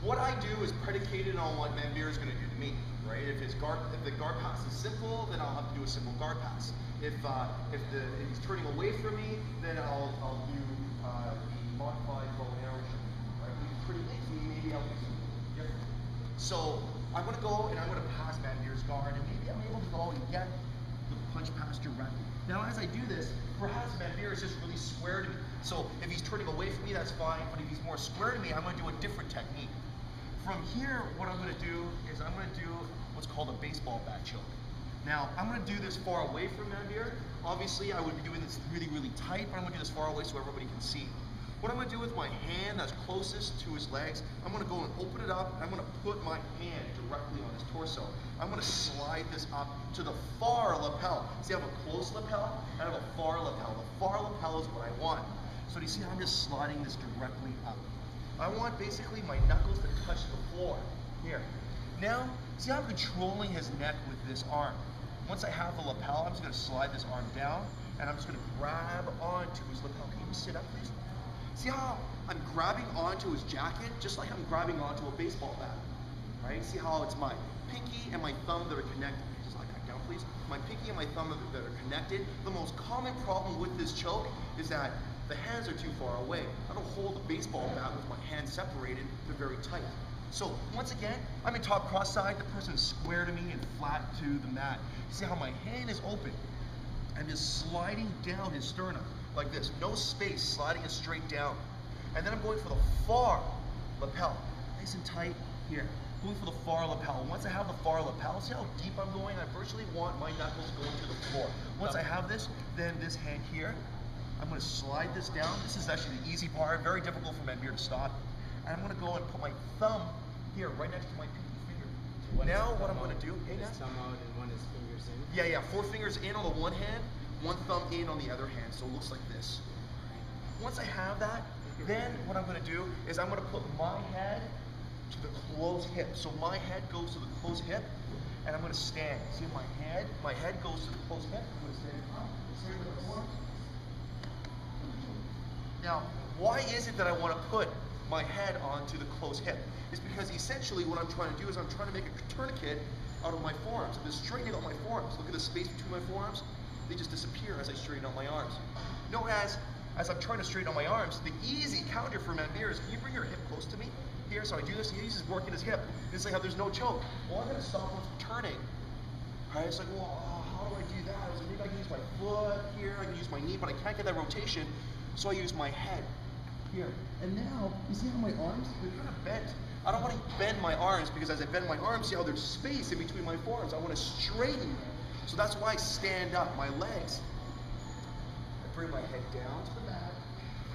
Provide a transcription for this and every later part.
what I do is predicated on what Manveer is going to do to me, right? If the guard pass is simple, then I'll have to do a simple guard pass. If he's turning away from me, then I'll do the modified bow and arrow shot, right? If he's pretty easy, maybe I'll do something different. So I'm going to go and I'm going to pass Manveer's guard, and maybe I'm able to go and get the punch pass directly. Now as I do this, perhaps Manveer is just really square to me. So if he's turning away from me, that's fine, but if he's more square to me, I'm going to do a different technique. From here, what I'm going to do is I'm going to do what's called a baseball bat choke. Now, I'm going to do this far away from Manveer. Obviously, I would be doing this really, really tight, but I'm going to do this far away so everybody can see. What I'm going to do with my hand that's closest to his legs, I'm going to go and open it up, and I'm going to put my hand directly on his torso. I'm going to slide this up to the far lapel. See, I have a close lapel, and I have a far lapel. The far lapel is what I want. So do you see how I'm just sliding this directly up? I want basically my knuckles to touch the floor, here. Now, see how I'm controlling his neck with this arm. Once I have the lapel, I'm just going to slide this arm down, and I'm just going to grab onto his lapel. Can you sit up, please? See how I'm grabbing onto his jacket, just like I'm grabbing onto a baseball bat, right? See how it's my pinky and my thumb that are connected. Just like that down, please. My pinky and my thumb that are connected. The most common problem with this choke is that the hands are too far away. I don't hold the baseball bat with my hands separated, they're very tight. So once again, I'm in top cross side, the person is square to me and flat to the mat. See how my hand is open? I'm just sliding down his sternum like this, no space, sliding it straight down. And then I'm going for the far lapel, nice and tight here. Going for the far lapel. Once I have the far lapel, see how deep I'm going? I virtually want my knuckles going to the floor. Once I have this, then this hand here, I'm going to slide this down. This is actually the easy part, very difficult for Manveer to stop. And I'm going to go and put my thumb here, right next to my pinky finger. So now what I'm going to do, one is thumb out and one is fingers in? Yeah, 4 fingers in on the one hand, 1 thumb in on the other hand, so it looks like this. Once I have that, then what I'm going to do is I'm going to put my head to the closed hip. So my head goes to the closed hip, and I'm going to stand. See my head goes to the closed hip. I'm going to stand up, stand with the arms. Now, why is it that I want to put my head onto the closed hip? It's because essentially what I'm trying to do is I'm trying to make a tourniquet out of my forearms. I'm just straightening out my forearms. Look at the space between my forearms. They just disappear as I straighten out my arms. Note as I'm trying to straighten out my arms, the easy counter for Manveer is, can you bring your hip close to me? Here, so I do this, he's just working his hip. It's like how there's no choke. Well, I'm going to stop him from turning. All right, it's like, well, how do I do that? I was like, maybe I can use my foot here, I can use my knee, but I can't get that rotation, so I use my head here. And now, you see how my arms, they're kind of bent. I don't want to bend my arms, because as I bend my arms, see how there's space in between my forearms. I want to straighten them. So that's why I stand up, my legs. I bring my head down to the mat,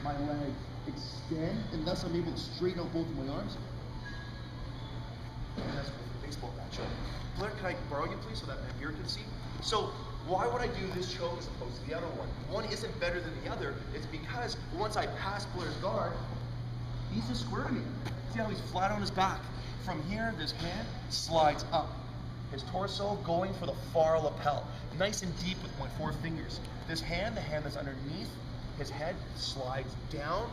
my legs extend, and thus I'm able to straighten out both of my arms. And that's for the baseball bat choke. Blair, can I borrow you please so that Manveer can see? So why would I do this choke as opposed to the other one? One isn't better than the other. It's because once I pass Blair's guard, he's just square to me. See how he's flat on his back. From here, this hand slides up. His torso going for the far lapel. Nice and deep with my 4 fingers. This hand, the hand that's underneath his head, slides down.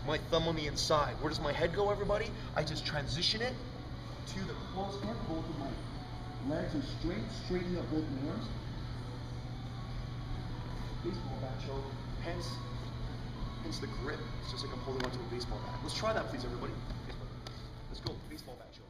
My thumb on the inside. Where does my head go, everybody? I just transition it to the closed hip. Both of my legs are straight, straightening up both my arms. Baseball bat choke, hence the grip. It's just like I'm holding onto a baseball bat. Let's try that, please, everybody. Let's go, baseball bat choke.